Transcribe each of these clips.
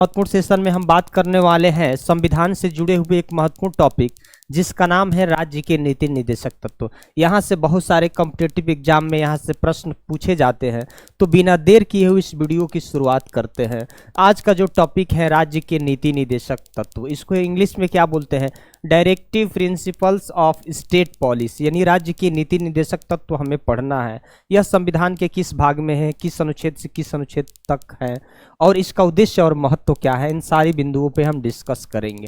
महत्वपूर्ण सेशन में हम बात करने वाले हैं संविधान से जुड़े हुए एक महत्वपूर्ण टॉपिक जिसका नाम है राज्य के नीति निर्देशक तत्व। यहाँ से बहुत सारे कॉम्पिटिटिव एग्जाम में यहाँ से प्रश्न पूछे जाते हैं, तो बिना देर किए हुए इस वीडियो की शुरुआत करते हैं। आज का जो टॉपिक है राज्य के नीति निर्देशक तत्व, इसको इंग्लिश में क्या बोलते हैं? Directive principles of state policy, यानी राज्य के नीति निर्देशक तत्व हमें पढ़ना है। यह संविधान के किस भाग में है, किस अनुच्छेद से किस अनुच्छेद तक है और इसका उद्देश्य और महत्व क्या है, इन सारी बिंदुओं पे हम डिस्कस करेंगे।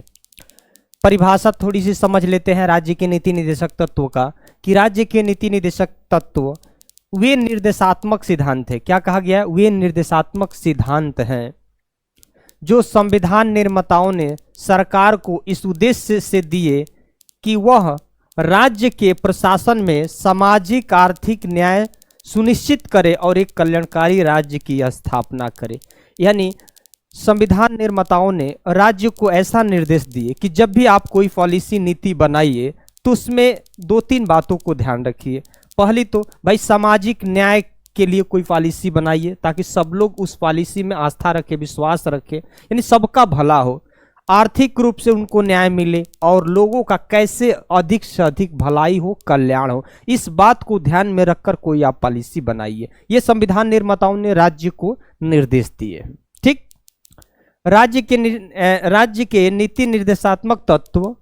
परिभाषा थोड़ी सी समझ लेते हैं राज्य के नीति निर्देशक तत्वों का, कि राज्य के नीति निर्देशक तत्व वे निर्देशात्मक सिद्धांत है। क्या कहा गया? वे निर्देशात्मक सिद्धांत हैं जो संविधान निर्माताओं ने सरकार को इस उद्देश्य से दिए कि वह राज्य के प्रशासन में सामाजिक आर्थिक न्याय सुनिश्चित करे और एक कल्याणकारी राज्य की स्थापना करे। यानी संविधान निर्माताओं ने राज्य को ऐसा निर्देश दिए कि जब भी आप कोई पॉलिसी नीति बनाइए तो उसमें दो तीन बातों को ध्यान रखिए। पहली तो भाई सामाजिक न्याय के लिए कोई पॉलिसी बनाइए ताकि सब लोग उस पॉलिसी में आस्था रखे, विश्वास रखे, यानी सबका भला हो, आर्थिक रूप से उनको न्याय मिले और लोगों का कैसे अधिक से अधिक भलाई हो, कल्याण हो, इस बात को ध्यान में रखकर कोई आप पॉलिसी बनाइए। ये संविधान निर्माताओं ने राज्य को निर्देश दिए। ठीक, राज्य के नीति निर्देशात्मक तत्व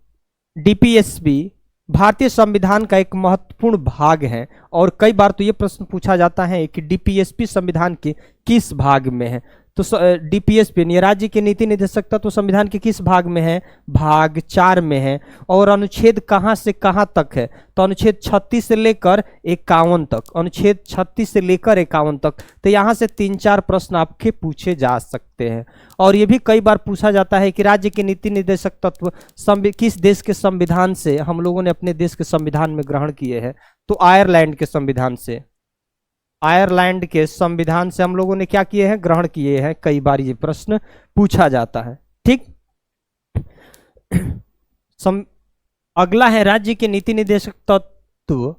डीपीएसपी भारतीय संविधान का एक महत्वपूर्ण भाग है और कई बार तो ये प्रश्न पूछा जाता है कि डीपीएसपी संविधान के किस भाग में है। तो डीपीएसपी राज्य के नीति निर्देशक तत्व संविधान के किस भाग में है? भाग 4 में है। और अनुच्छेद कहाँ से कहाँ तक है? तो अनुच्छेद 36 से लेकर 51 तक, अनुच्छेद 36 से लेकर 51 तक। तो यहाँ से 3-4 प्रश्न आपके पूछे जा सकते हैं। और ये भी कई बार पूछा जाता है कि राज्य के नीति निर्देशक तत्व किस देश के संविधान से हम लोगों ने अपने देश के संविधान में ग्रहण किए हैं? तो आयरलैंड के संविधान से, आयरलैंड के संविधान से हम लोगों ने क्या किए हैं? ग्रहण किए हैं। कई बार ये प्रश्न पूछा जाता है। ठीक, अगला है राज्य के नीति निर्देशक तत्व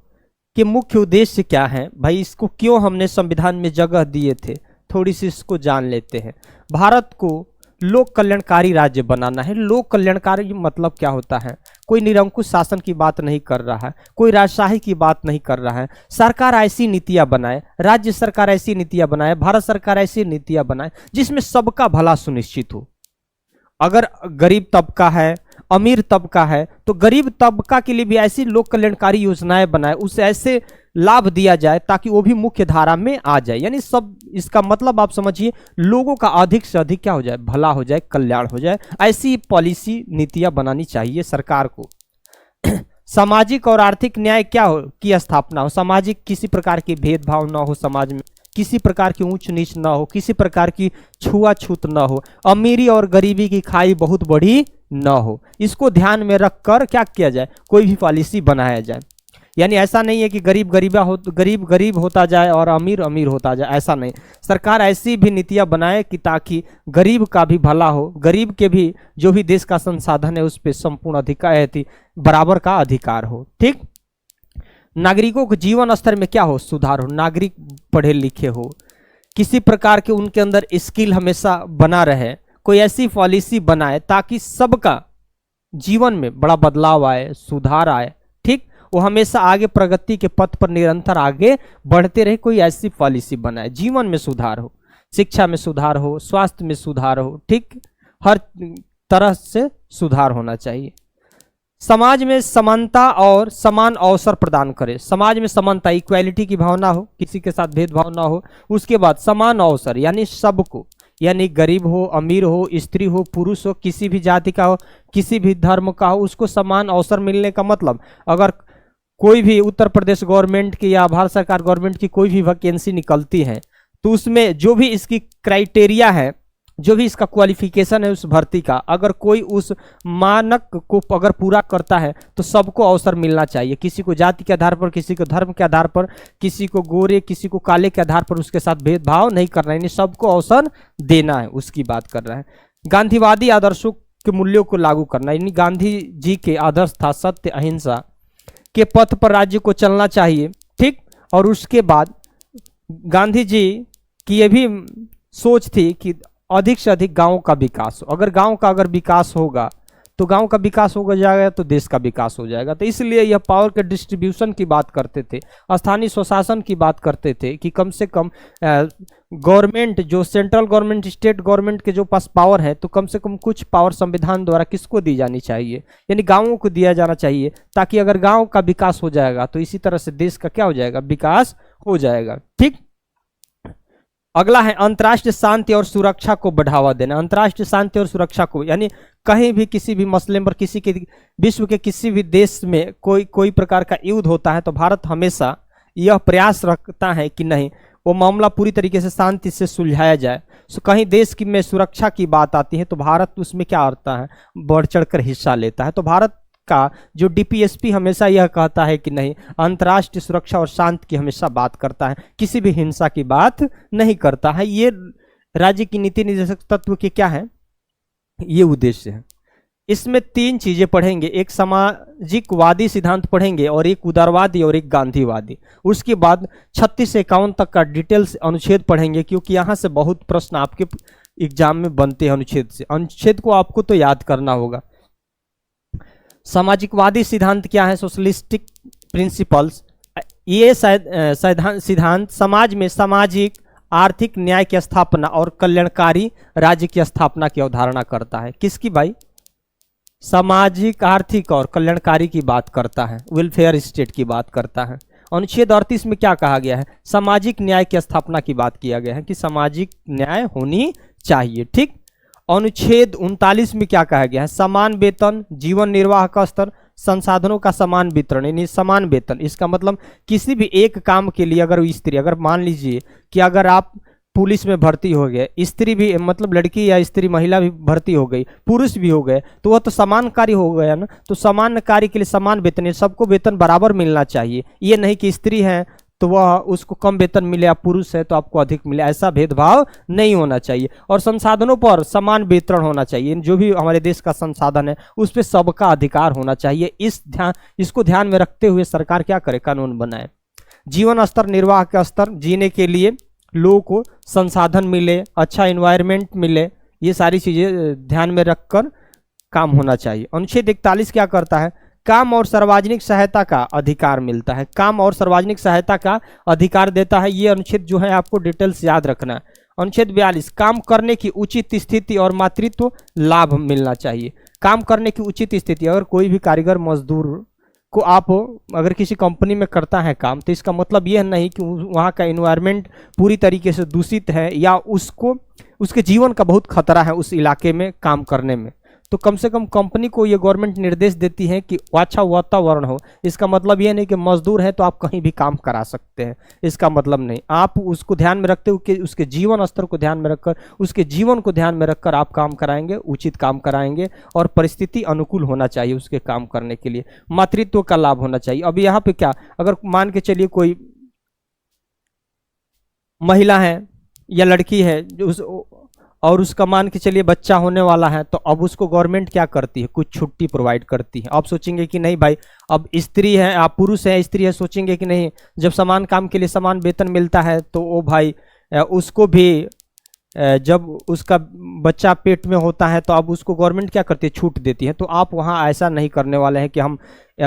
के मुख्य उद्देश्य क्या है? भाई इसको क्यों हमने संविधान में जगह दिए थे, थोड़ी सी इसको जान लेते हैं। भारत को लोक कल्याणकारी राज्य बनाना है। लोक कल्याणकारी मतलब क्या होता है? कोई निरंकुश शासन की बात नहीं कर रहा है, कोई राजशाही की बात नहीं कर रहा है। सरकार ऐसी नीतियां बनाए, राज्य सरकार ऐसी नीतियां बनाए, भारत सरकार ऐसी नीतियां बनाए जिसमें सबका भला सुनिश्चित हो। अगर गरीब तबका है, अमीर तबका है, तो गरीब तबका के लिए भी ऐसी लोक कल्याणकारी योजनाएं बनाए, उसे ऐसे लाभ दिया जाए ताकि वो भी मुख्य धारा में आ जाए। यानी सब, इसका मतलब आप समझिए, लोगों का अधिक से अधिक क्या हो जाए? भला हो जाए, कल्याण हो जाए। ऐसी पॉलिसी नीतियां बनानी चाहिए सरकार को। सामाजिक और आर्थिक न्याय क्या हो की स्थापना हो, सामाजिक किसी प्रकार के भेदभाव ना हो, समाज में किसी प्रकार की ऊंच नीच ना हो, किसी प्रकार की छुआछूत ना हो, अमीरी और गरीबी की खाई बहुत बड़ी ना हो। इसको ध्यान में रखकर क्या किया जाए? कोई भी पॉलिसी बनाया जाए। यानी ऐसा नहीं है कि गरीब गरीब होता जाए और अमीर अमीर होता जाए, ऐसा नहीं। सरकार ऐसी भी नीतियां बनाए कि ताकि गरीब का भी भला हो, गरीब के भी जो भी देश का संसाधन है उस पर संपूर्ण अधिकार, बराबर का अधिकार हो। ठीक, नागरिकों के जीवन स्तर में क्या हो? सुधार हो, नागरिक पढ़े लिखे हो, किसी प्रकार के उनके अंदर स्किल हमेशा बना रहे। कोई ऐसी पॉलिसी बनाए ताकि सबका जीवन में बड़ा बदलाव आए, सुधार आए। ठीक, वो हमेशा आगे प्रगति के पथ पर निरंतर आगे बढ़ते रहे। कोई ऐसी पॉलिसी बनाए, जीवन में सुधार हो, शिक्षा में सुधार हो, स्वास्थ्य में सुधार हो। ठीक, हर तरह से सुधार होना चाहिए। समाज में समानता और समान अवसर प्रदान करे। समाज में समानता, इक्वालिटी की भावना हो, किसी के साथ भेदभाव ना हो। उसके बाद समान अवसर, यानी सबको, यानी गरीब हो, अमीर हो, स्त्री हो, पुरुष हो, किसी भी जाति का हो, किसी भी धर्म का हो, उसको समान अवसर मिलने का मतलब, अगर कोई भी उत्तर प्रदेश गवर्नमेंट की या भारत सरकार गवर्नमेंट की कोई भी वैकेंसी निकलती है तो उसमें जो भी इसकी क्राइटेरिया है, जो भी इसका क्वालिफिकेशन है उस भर्ती का, अगर कोई उस मानक को अगर पूरा करता है तो सबको अवसर मिलना चाहिए। किसी को जाति के आधार पर, किसी को धर्म के आधार पर, किसी को गोरे, किसी को काले के आधार पर उसके साथ भेदभाव नहीं करना है, यानी सबको अवसर देना है, उसकी बात कर रहा है। गांधीवादी आदर्शों के मूल्यों को लागू करना, यानी गांधी जी के आदर्श था सत्य अहिंसा के पथ पर राज्य को चलना चाहिए। ठीक, और उसके बाद गांधी जी की यह भी सोच थी कि अधिक से अधिक गाँव का विकास हो। अगर गाँव का अगर विकास होगा तो गांव का विकास हो जाएगा तो देश का विकास हो जाएगा। तो इसलिए यह पावर के डिस्ट्रीब्यूशन की बात करते थे, स्थानीय स्वशासन की बात करते थे कि कम से कम गवर्नमेंट जो सेंट्रल गवर्नमेंट स्टेट गवर्नमेंट के जो पास पावर है तो कम से कम कुछ पावर संविधान द्वारा किसको दी जानी चाहिए, यानी गाँवों को दिया जाना चाहिए, ताकि अगर गाँव का विकास हो जाएगा तो इसी तरह से देश का क्या हो जाएगा, विकास हो जाएगा। ठीक। अगला है अंतर्राष्ट्रीय शांति और सुरक्षा को बढ़ावा देना। अंतर्राष्ट्रीय शांति और सुरक्षा को यानी कहीं भी किसी भी मसले पर किसी के विश्व के किसी भी देश में कोई प्रकार का युद्ध होता है तो भारत हमेशा यह प्रयास रखता है कि नहीं वो मामला पूरी तरीके से शांति से सुलझाया जाए। कहीं देश की में सुरक्षा की बात आती है तो भारत उसमें क्या आता है, बढ़ चढ़ कर हिस्सा लेता है। तो भारत का जो डीपीएसपी हमेशा यह कहता है कि नहीं अंतर्राष्ट्रीय सुरक्षा और शांति की हमेशा बात करता है, किसी भी हिंसा की बात नहीं करता है। ये राज्य की नीति निर्देशक तत्व के क्या है, ये उद्देश्य है। इसमें तीन चीजें पढ़ेंगे, एक सामाजिकवादी सिद्धांत पढ़ेंगे और एक उदारवादी और एक गांधीवादी। उसके बाद 36 से 51 तक का डिटेल्स अनुच्छेद पढ़ेंगे, क्योंकि यहाँ से बहुत प्रश्न आपके एग्जाम में बनते हैं अनुच्छेद से। अनुच्छेद को आपको तो याद करना होगा। सामाजिकवादी सिद्धांत क्या है, सोशलिस्टिक प्रिंसिपल्स। ये सिद्धांत समाज में सामाजिक आर्थिक न्याय की स्थापना और कल्याणकारी राज्य की स्थापना की अवधारणा करता है। किसकी भाई, सामाजिक आर्थिक और कल्याणकारी की बात करता है, वेलफेयर स्टेट की बात करता है। अनुच्छेद 38 में क्या कहा गया है, सामाजिक न्याय की स्थापना की बात किया गया है कि सामाजिक न्याय होनी चाहिए। ठीक। अनुच्छेद 39 में क्या कहा गया है, समान वेतन, जीवन निर्वाह का स्तर, संसाधनों का समान वितरण यानी समान वेतन। इसका मतलब किसी भी एक काम के लिए अगर स्त्री, अगर मान लीजिए कि अगर आप पुलिस में भर्ती हो गए, स्त्री भी मतलब लड़की या स्त्री महिला भी भर्ती हो गई, पुरुष भी हो गए, तो वह तो समान कार्य हो गया ना। तो समान कार्य के लिए समान वेतन, सबको वेतन बराबर मिलना चाहिए। ये नहीं कि स्त्री है तो वह उसको कम वेतन मिले, या पुरुष है तो आपको अधिक मिले, ऐसा भेदभाव नहीं होना चाहिए। और संसाधनों पर समान वितरण होना चाहिए, जो भी हमारे देश का संसाधन है उस पर सबका अधिकार होना चाहिए। इसको ध्यान में रखते हुए सरकार क्या करे, कानून बनाए। जीवन स्तर, निर्वाह का स्तर, जीने के लिए लोगों को संसाधन मिले, अच्छा एनवायरनमेंट मिले, ये सारी चीजें ध्यान में रखकर काम होना चाहिए। अनुच्छेद 41 क्या करता है, काम और सार्वजनिक सहायता का अधिकार मिलता है, काम और सार्वजनिक सहायता का अधिकार देता है। ये अनुच्छेद जो है आपको डिटेल्स याद रखना है। अनुच्छेद 42 काम करने की उचित स्थिति और मातृत्व लाभ मिलना चाहिए। काम करने की उचित स्थिति, अगर कोई भी कारीगर मजदूर को आप अगर किसी कंपनी में करता है काम, तो इसका मतलब यह नहीं कि वहाँ का एनवायरनमेंट पूरी तरीके से दूषित है या उसको उसके जीवन का बहुत खतरा है उस इलाके में काम करने में, तो कम से कम कंपनी को ये गवर्नमेंट निर्देश देती है कि अच्छा वातावरण हो। इसका मतलब ये नहीं कि मजदूर है तो आप कहीं भी काम करा सकते हैं, इसका मतलब नहीं। आप उसको ध्यान में रखते हुए उसके जीवन स्तर को ध्यान में रखकर, उसके जीवन को ध्यान में रखकर आप काम कराएंगे, उचित काम कराएंगे, और परिस्थिति अनुकूल होना चाहिए उसके काम करने के लिए। मातृत्व का लाभ होना चाहिए। अब यहाँ पे क्या, अगर मान के चलिए कोई महिला है या लड़की है और उसका मान के चलिए बच्चा होने वाला है, तो अब उसको गवर्नमेंट क्या करती है, कुछ छुट्टी प्रोवाइड करती है। आप सोचेंगे कि नहीं भाई, अब स्त्री है, आप पुरुष है, स्त्री है, सोचेंगे कि नहीं जब समान काम के लिए समान वेतन मिलता है तो वो भाई उसको भी जब उसका बच्चा पेट में होता है तो अब उसको गवर्नमेंट क्या करती है, छूट देती है। तो आप वहाँ ऐसा नहीं करने वाले हैं कि हम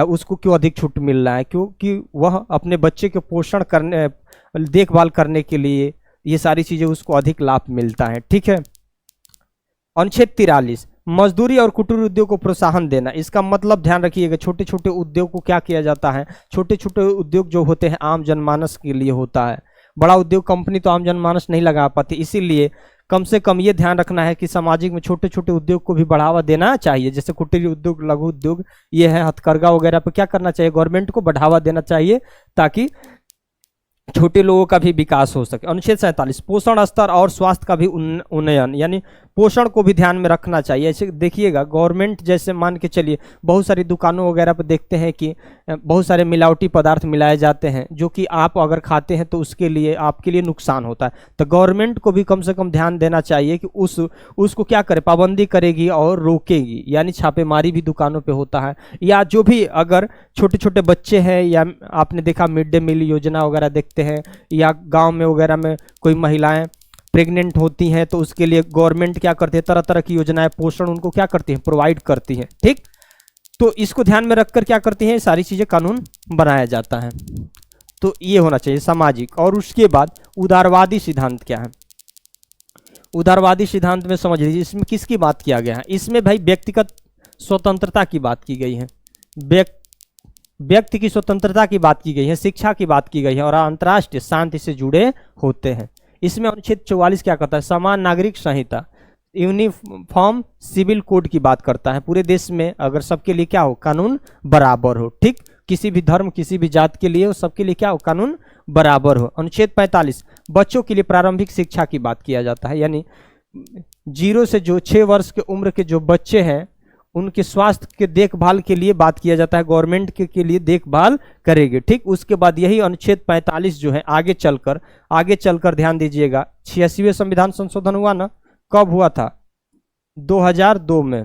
उसको क्यों अधिक छूट मिल रहा है, क्योंकि वह अपने बच्चे के पोषण करने, देखभाल करने के लिए ये सारी चीजें उसको अधिक लाभ मिलता है। ठीक है। अनुच्छेद 43 मजदूरी और कुटीर उद्योग को प्रोत्साहन देना। इसका मतलब ध्यान रखिएगा, छोटे छोटे उद्योग को क्या किया जाता है, छोटे छोटे उद्योग जो होते हैं आम जनमानस के लिए होता है। बड़ा उद्योग कंपनी तो आम जनमानस नहीं लगा पाती, इसीलिए कम से कम ये ध्यान रखना है कि सामाजिक में छोटे छोटे उद्योग को भी बढ़ावा देना चाहिए। जैसे कुटीर उद्योग, लघु उद्योग, ये है हथकरघा वगैरह पे क्या करना चाहिए, गवर्नमेंट को बढ़ावा देना चाहिए ताकि छोटे लोगों का भी विकास हो सके। अनुच्छेद 47 पोषण स्तर और स्वास्थ्य का भी उन्नयन, यानी पोषण को भी ध्यान में रखना चाहिए। ऐसे देखिएगा गवर्नमेंट, जैसे मान के चलिए बहुत सारी दुकानों वगैरह पर देखते हैं कि बहुत सारे मिलावटी पदार्थ मिलाए जाते हैं, जो कि आप अगर खाते हैं तो उसके लिए आपके लिए नुकसान होता है। तो गवर्नमेंट को भी कम से कम ध्यान देना चाहिए कि उसको क्या करे, पाबंदी करेगी और रोकेगी, यानी छापेमारी भी दुकानों पर होता है। या जो भी अगर छोटे छोटे बच्चे हैं, या आपने देखा मिड डे मील योजना वगैरह देखते हैं, या गाँव में वगैरह में कोई महिलाएँ प्रेग्नेंट होती हैं तो उसके लिए गवर्नमेंट क्या करती है, तरह तरह की योजनाएं, पोषण उनको क्या करती है, प्रोवाइड करती है। ठीक, तो इसको ध्यान में रखकर क्या करती हैं, सारी चीजें कानून बनाया जाता है। तो ये होना चाहिए सामाजिक। और उसके बाद उदारवादी सिद्धांत क्या है? उदारवादी सिद्धांत में समझ लीजिए इसमें किसकी बात किया गया है, इसमें भाई व्यक्तिगत स्वतंत्रता की बात की गई है, व्यक्ति की स्वतंत्रता की बात की गई है, शिक्षा की बात की गई है और अंतर्राष्ट्रीय शांति से जुड़े होते हैं। इसमें अनुच्छेद 44 क्या कहता है, समान नागरिक संहिता, यूनिफॉर्म सिविल कोड की बात करता है। पूरे देश में अगर सबके लिए क्या हो, कानून बराबर हो। ठीक, किसी भी धर्म किसी भी जात के लिए सबके लिए क्या हो, कानून बराबर हो। अनुच्छेद 45 बच्चों के लिए प्रारंभिक शिक्षा की बात किया जाता है, यानी 0 से जो 6 वर्ष के उम्र के जो बच्चे हैं उनके स्वास्थ्य के देखभाल के लिए बात किया जाता है, गवर्नमेंट के लिए देखभाल करेगी। ठीक, उसके बाद यही अनुच्छेद 45 जो है आगे चलकर ध्यान दीजिएगा, 86वें संविधान संशोधन हुआ ना, कब हुआ था, 2002 में।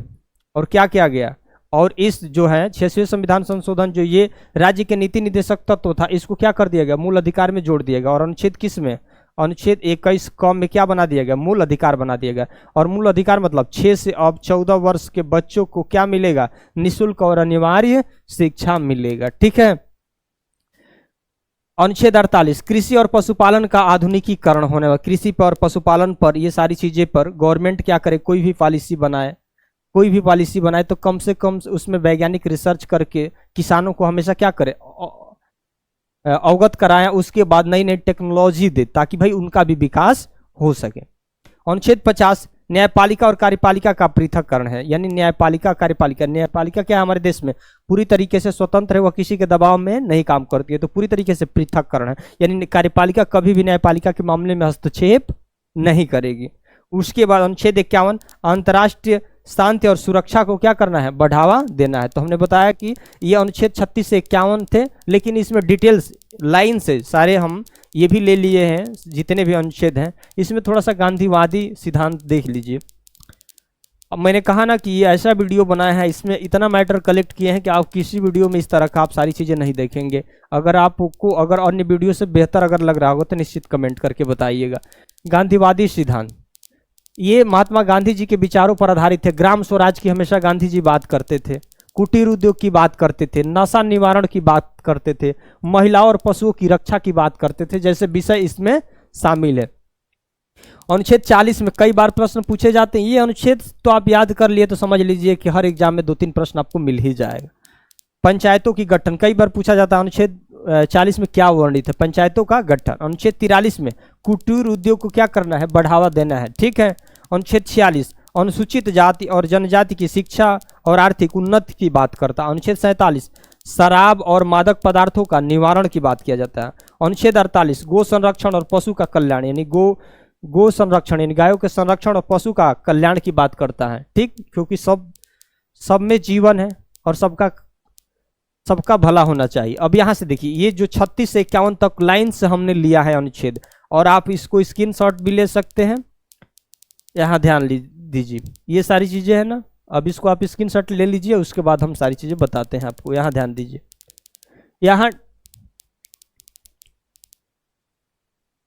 और क्या किया गया, और इस जो है 86वें संविधान संशोधन जो ये राज्य के नीति निर्देशक तत्व था, इसको क्या कर दिया गया, मूल अधिकार में जोड़ दिया गया। और अनुच्छेद किस में, अनुच्छेद 21 क में क्या बना दिया गया, मूल अधिकार बना दिया गया। और मूल अधिकार मतलब 6 से अब 14 वर्ष के बच्चों को क्या मिलेगा, निःशुल्क और अनिवार्य शिक्षा मिलेगा। ठीक है। अनुच्छेद 48 कृषि और पशुपालन का आधुनिकीकरण होने वाला, कृषि पर और पशुपालन पर, ये सारी चीजें पर गवर्नमेंट क्या करे, कोई भी पॉलिसी बनाए तो कम से कम उसमें वैज्ञानिक रिसर्च करके किसानों को हमेशा क्या करे, अवगत कराया, उसके बाद नई नई टेक्नोलॉजी दे ताकि भाई उनका भी विकास हो सके। अनुच्छेद 50 न्यायपालिका और कार्यपालिका का पृथककरण है, यानी न्यायपालिका न्यायपालिका क्या है, हमारे देश में पूरी तरीके से स्वतंत्र है, वह किसी के दबाव में नहीं काम करती है, तो पूरी तरीके से पृथककरण है, यानी कार्यपालिका कभी भी न्यायपालिका के मामले में हस्तक्षेप नहीं करेगी। उसके बाद अनुच्छेद 51 अंतर्राष्ट्रीय शांति और सुरक्षा को क्या करना है, बढ़ावा देना है। तो हमने बताया कि ये अनुच्छेद 36 से 51 थे, लेकिन इसमें डिटेल्स लाइन से सारे हम ये भी ले लिए हैं, जितने भी अनुच्छेद हैं। इसमें थोड़ा सा गांधीवादी सिद्धांत देख लीजिए। अब मैंने कहा ना कि ये ऐसा वीडियो बनाया है, इसमें इतना मैटर कलेक्ट किए हैं कि आप किसी वीडियो में इस तरह का आप सारी चीज़ें नहीं देखेंगे। अगर आपको अगर अन्य वीडियो से बेहतर अगर लग रहा होगा तो निश्चित कमेंट करके बताइएगा। गांधीवादी सिद्धांत ये महात्मा गांधी जी के विचारों पर आधारित है। ग्राम स्वराज की हमेशा गांधी जी बात करते थे, कुटीर उद्योग की बात करते थे, नशा निवारण की बात करते थे, महिलाओं और पशुओं की रक्षा की बात करते थे, जैसे विषय इसमें शामिल है। अनुच्छेद 40 में कई बार प्रश्न पूछे जाते हैं। ये अनुच्छेद तो आप याद कर लिए तो समझ लीजिए कि हर एग्जाम में 2-3 प्रश्न आपको मिल ही जाएगा। पंचायतों की गठन कई बार पूछा जाता है। अनुच्छेद 40 में क्या वर्णित है, पंचायतों का गठन। अनुच्छेद 43 में कुटीर उद्योग को क्या करना है, बढ़ावा देना है। ठीक है। अनुच्छेद 46 अनुसूचित जाति और जनजाति की शिक्षा और आर्थिक उन्नति की बात करता है। अनुच्छेद 47 शराब और मादक पदार्थों का निवारण की बात किया जाता है। अनुच्छेद 48 गो संरक्षण और पशु का कल्याण, यानी गो संरक्षण यानी गायों के संरक्षण और पशु का कल्याण की बात करता है। ठीक, क्योंकि सब में जीवन है और सबका भला होना चाहिए। अब यहाँ से देखिए, ये जो 36 से 51 तक लाइन से हमने लिया है अनुच्छेद, और आप इसको स्क्रीनशॉट भी ले सकते हैं। यहाँ ध्यान दीजिए, ये सारी चीजें हैं ना, अब इसको आप स्क्रीनशॉट ले लीजिए, उसके बाद हम सारी चीजें बताते हैं आपको। यहाँ ध्यान दीजिए, यहाँ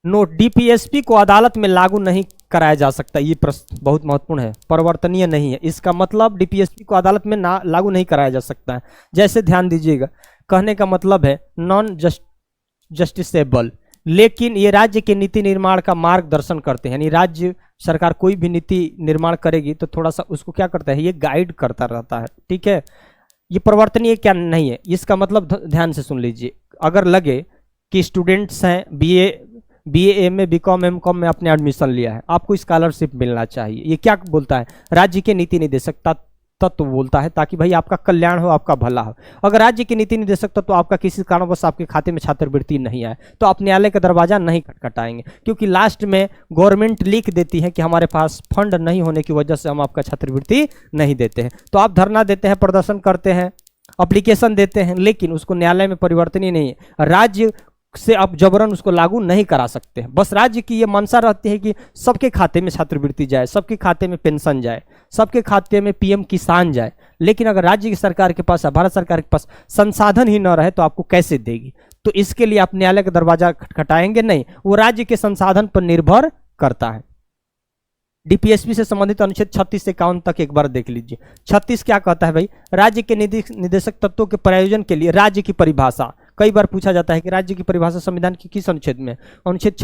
नोट डीपीएसपी को अदालत में लागू नहीं कराया जा सकता। ये प्रश्न बहुत महत्वपूर्ण है, परिवर्तनीय नहीं है। इसका मतलब डीपीएसपी को अदालत में लागू नहीं कराया जा सकता है। जैसे ध्यान दीजिएगा, कहने का मतलब है नॉन जस्टिसेबल, लेकिन ये राज्य के नीति निर्माण का मार्गदर्शन करते हैं। यानी राज्य सरकार कोई भी नीति निर्माण करेगी तो थोड़ा सा उसको क्या करता है, ये गाइड करता रहता है। ठीक है। ये परिवर्तनीय क्या नहीं है, इसका मतलब ध्यान से सुन लीजिए। अगर लगे कि स्टूडेंट्स हैं बीए एमए बीकॉम एमकॉम में आपने एडमिशन लिया है, आपको स्कॉलरशिप मिलना चाहिए, ये क्या बोलता है, राज्य के नीति निर्देशक तत्व बोलता है, ताकि भाई आपका कल्याण हो, आपका भला हो। अगर राज्य के नीति निर्देशक तत्व आपका किसी कारणवश आपके खाते में छात्रवृत्ति नहीं आए तो आप न्यायालय का दरवाजा नहीं खटखटाएंगे, क्योंकि लास्ट में गवर्नमेंट लिख देती है कि हमारे पास फंड नहीं होने की वजह से हम आपका छात्रवृत्ति नहीं देते हैं। तो आप धरना देते हैं, प्रदर्शन करते हैं, एप्लीकेशन देते हैं, लेकिन उसको न्यायालय में परिवर्तनीय नहीं है। राज्य से आप जबरन उसको लागू नहीं करा सकते हैं। बस राज्य की ये मंशा रहती है कि सबके खाते में छात्रवृत्ति जाए, सबके खाते में पेंशन जाए, सबके खाते में पीएम किसान जाए। लेकिन अगर राज्य की सरकार के पास, भारत सरकार के पास संसाधन ही न रहे तो आपको कैसे देगी? तो इसके लिए आप न्यायालय का दरवाजा खटखटाएंगे नहीं, वो राज्य के संसाधन पर निर्भर करता है। डीपीएसपी से संबंधित अनुच्छेद 36 से 51 तक एक बार देख लीजिए। 36 क्या कहता है भाई, राज्य के निदेशक तत्वों के प्रयोजन के लिए राज्य की परिभाषा। कई बार पूछा जाता है कि राज्य की परिभाषा संविधान की किस अनुच्छेद में, अनुच्छेद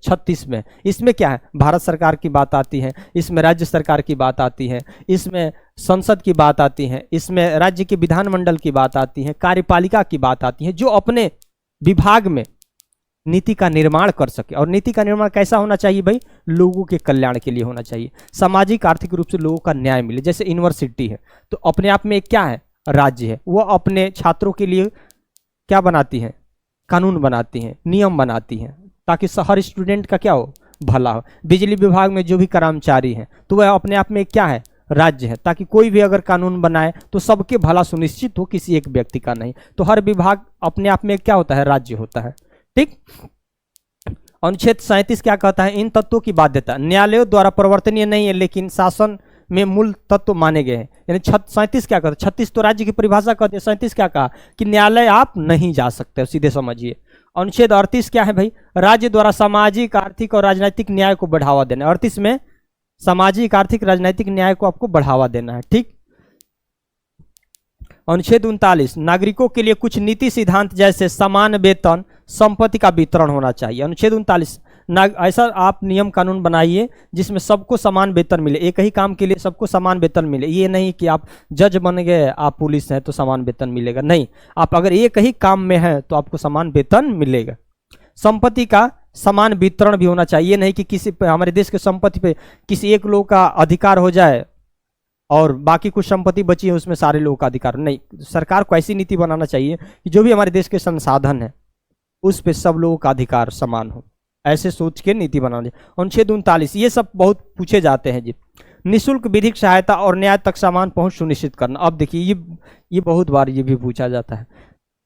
36 में। इसमें क्या है, भारत सरकार की बात आती है, इसमें राज्य सरकार की बात आती है, इसमें संसद की बात आती है, इसमें राज्य के विधानमंडल की बात आती है, कार्यपालिका की बात आती है, जो अपने विभाग में नीति का निर्माण कर सके। और नीति का निर्माण कैसा होना चाहिए भाई, लोगों के कल्याण के लिए होना चाहिए, सामाजिक आर्थिक रूप से लोगों का न्याय मिले। जैसे यूनिवर्सिटी है तो अपने आप में एक क्या है, राज्य है, वो अपने छात्रों के लिए क्या बनाती है, कानून बनाती हैं, नियम बनाती हैं, ताकि हर स्टूडेंट का क्या हो, भला हो। बिजली विभाग में जो भी कर्मचारी हैं तो वह अपने आप में क्या है, राज्य है, ताकि कोई भी अगर कानून बनाए तो सबके भला सुनिश्चित हो, किसी एक व्यक्ति का नहीं। तो हर विभाग अपने आप में क्या होता है, राज्य होता है। ठीक। अनुच्छेद 37 क्या कहता है, इन तत्वों की बाध्यता न्यायालयों द्वारा परिवर्तनीय नहीं है, लेकिन शासन में मूल तत्व माने गए हैं। यानी 37 क्या कहता है, 36 तो राज्य की परिभाषा कहते हैं, 37 क्या कहा कि न्यायालय आप नहीं जा सकते, सीधे समझिए। अनुच्छेद 38 क्या है भाई, राज्य द्वारा सामाजिक आर्थिक और राजनीतिक न्याय को बढ़ावा देना। 38 में सामाजिक आर्थिक राजनीतिक न्याय को आपको बढ़ावा देना है। ठीक। अनुच्छेद 39 नागरिकों के लिए कुछ नीति सिद्धांत जैसे समान वेतन, संपत्ति का वितरण होना चाहिए। अनुच्छेद 39 ऐसा आप नियम कानून बनाइए जिसमें सबको समान वेतन मिले, एक ही काम के लिए सबको समान वेतन मिले। ये नहीं कि आप जज बन गए, आप पुलिस हैं तो समान वेतन मिलेगा, नहीं, आप अगर एक ही काम में हैं तो आपको समान वेतन मिलेगा। संपत्ति का समान वितरण भी होना चाहिए, नहीं कि किसी पे, हमारे देश के संपत्ति पे किसी एक लोग का अधिकार हो जाए और बाकी कुछ संपत्ति बची है उसमें सारे लोगों का अधिकार नहीं। सरकार को ऐसी नीति बनाना चाहिए कि जो भी हमारे देश के संसाधन है उस पे सब लोगों का अधिकार समान हो, ऐसे सोच के नीति बनानी। अनुच्छेद 39 ये सब बहुत पूछे जाते हैं जी। निःशुल्क विधिक सहायता और न्याय तक समान पहुंच सुनिश्चित करना। अब देखिए ये बहुत बार ये भी पूछा जाता है।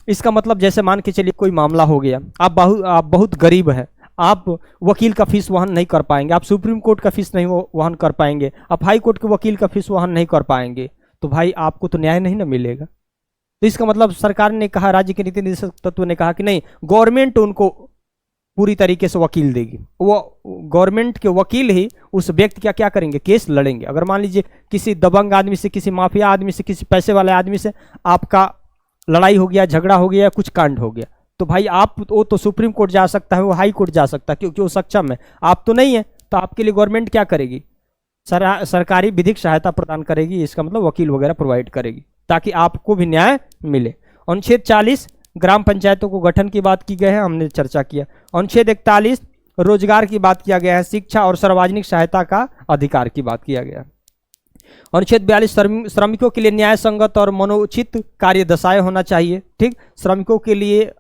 इसका मतलब जैसे मान के चलिए कोई मामला हो गया, आप बहुत गरीब है, आप वकील का फीस वहन नहीं कर पाएंगे, आप सुप्रीम कोर्ट का फीस नहीं वहन कर पाएंगे, आप हाई कोर्ट के वकील का फीस वहन नहीं कर पाएंगे, तो भाई आपको तो न्याय नहीं ना मिलेगा। तो इसका मतलब सरकार ने कहा, राज्य के नीति निदेशक तत्व ने कहा कि नहीं, गवर्नमेंट उनको पूरी तरीके से वकील देगी, वो गवर्नमेंट के वकील ही उस व्यक्ति का क्या करेंगे, केस लड़ेंगे। अगर मान लीजिए किसी दबंग आदमी से, किसी माफिया आदमी से, किसी पैसे वाले आदमी से आपका लड़ाई हो गया, झगड़ा हो गया, कुछ कांड हो गया, तो भाई आप वो तो सुप्रीम कोर्ट जा सकता है, वो हाई कोर्ट जा सकता है, क्योंकि वो सक्षम है, आप तो नहीं है। तो आपके लिए गवर्नमेंट क्या करेगी, सरकारी विधिक सहायता प्रदान करेगी, इसका मतलब वकील वगैरह प्रोवाइड करेगी, ताकि आपको भी न्याय मिले। अनुच्छेद 40 ग्राम पंचायतों को गठन की बात की गई है, हमने चर्चा किया। अनुच्छेद 41 रोजगार की बात किया गया है, शिक्षा और सार्वजनिक सहायता का अधिकार की बात किया गया है। अनुच्छेद 42 श्रमिकों के लिए न्याय संगत और मनोचित कार्य दशाएं होना चाहिए। ठीक। श्रमिकों के लिए,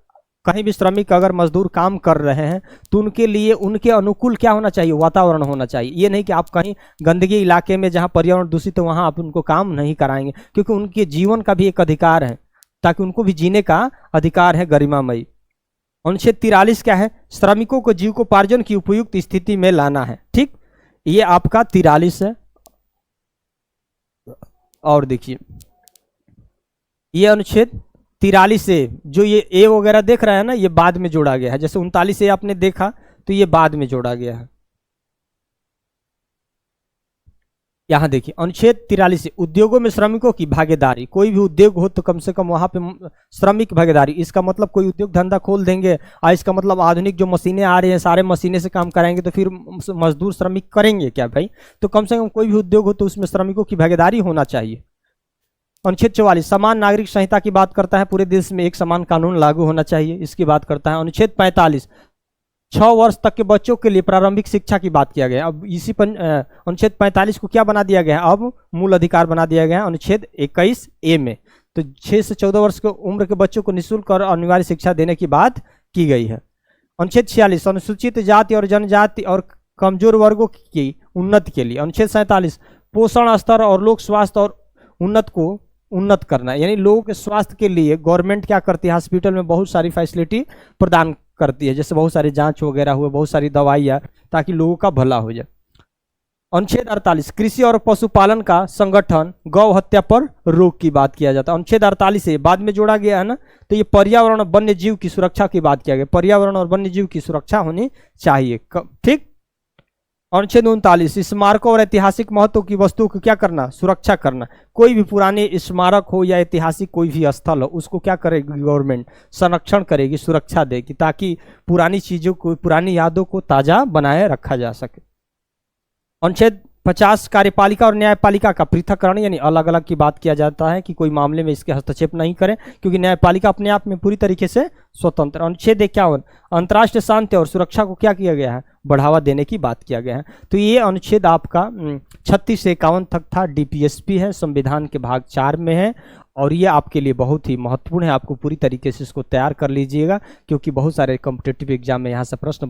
कहीं भी श्रमिक अगर मजदूर काम कर रहे हैं तो उनके लिए उनके अनुकूल क्या होना चाहिए, वातावरण होना चाहिए। ये नहीं कि आप कहीं गंदगी इलाके में जहां पर्यावरण दूषित है वहां आप उनको काम नहीं कराएंगे, क्योंकि उनके जीवन का भी एक अधिकार है, ताकि उनको भी जीने का अधिकार है गरिमामयी। अनुच्छेद 43 क्या है, श्रमिकों को जीविकोपार्जन की उपयुक्त स्थिति में लाना है। ठीक। ये आपका 43 है। और देखिए ये अनुच्छेद 43 से जो ये ए वगैरह देख रहा है ना, ये बाद में जोड़ा गया है। जैसे 39 से आपने देखा तो ये बाद में जोड़ा गया है। यहां देखिए अनुच्छेद 43 से उद्योगों में श्रमिकों की भागीदारी, कोई भी उद्योग हो तो कम से कम वहां पे श्रमिक भागीदारी। इसका मतलब कोई उद्योग धंधा खोल देंगे और इसका मतलब आधुनिक जो मशीनें आ रही हैं सारे मशीनें से काम कराएंगे तो फिर मजदूर श्रमिक करेंगे क्या भाई। तो कम से कम कोई भी उद्योग हो तो उसमें श्रमिकों की भागीदारी होना चाहिए। अनुच्छेद 44 समान नागरिक संहिता की बात करता है, पूरे देश में एक समान कानून लागू होना चाहिए, इसकी बात करता है। अनुच्छेद 45 6 वर्ष तक के बच्चों के लिए प्रारंभिक शिक्षा की बात किया गया। अब इसी अनुच्छेद 45 को क्या बना दिया गया है, अब मूल अधिकार बना दिया गया है अनुच्छेद 21 ए में। तो 6 से 14 वर्ष की उम्र के बच्चों को निःशुल्क और अनिवार्य शिक्षा देने की बात की गई है। अनुच्छेद 46 अनुसूचित जाति और जनजाति और कमजोर वर्गों की उन्नति के लिए। अनुच्छेद 47 पोषण स्तर और लोक स्वास्थ्य और उन्नत करना, यानी लोगों के स्वास्थ्य के लिए गवर्नमेंट क्या करती है, हॉस्पिटल में बहुत सारी फैसिलिटी प्रदान करती है, जैसे बहुत सारी जांच वगैरह हुए, बहुत सारी दवाइयाँ, ताकि लोगों का भला हो जाए। अनुच्छेद 48 कृषि और पशुपालन का संगठन, गौ हत्या पर रोक की बात किया जाता है। अनुच्छेद 48 से बाद में जोड़ा गया है ना, तो ये पर्यावरण और वन्य जीव की सुरक्षा की बात किया गया। पर्यावरण और वन्य जीव की सुरक्षा होनी चाहिए। ठीक। अनुच्छेद 39, स्मारकों और ऐतिहासिक महत्व की वस्तुओं को क्या करना, सुरक्षा करना। कोई भी पुराने स्मारक हो या ऐतिहासिक कोई भी स्थल हो, उसको क्या करेगी गवर्नमेंट, संरक्षण करेगी, सुरक्षा देगी, ताकि पुरानी चीजों को, पुरानी यादों को ताजा बनाए रखा जा सके। अनुच्छेद 50, कार्यपालिका और न्यायपालिका का पृथककरण, यानी अलग अलग की बात किया जाता है कि कोई मामले में इसके हस्तक्षेप नहीं करें, क्योंकि न्यायपालिका अपने आप में पूरी तरीके से स्वतंत्र। अनुच्छेद 51, अंतर्राष्ट्रीय शांति और सुरक्षा को क्या किया गया है, बढ़ावा देने की बात किया गया है। तो ये अनुच्छेद आपका 36 से 51 तक था, डीपीएसपी है, संविधान के भाग 4 में है, और ये आपके लिए बहुत ही महत्वपूर्ण है। आपको पूरी तरीके से इसको तैयार कर लीजिएगा, क्योंकि बहुत सारे कॉम्पिटिटिव एग्जाम में यहाँ से प्रश्न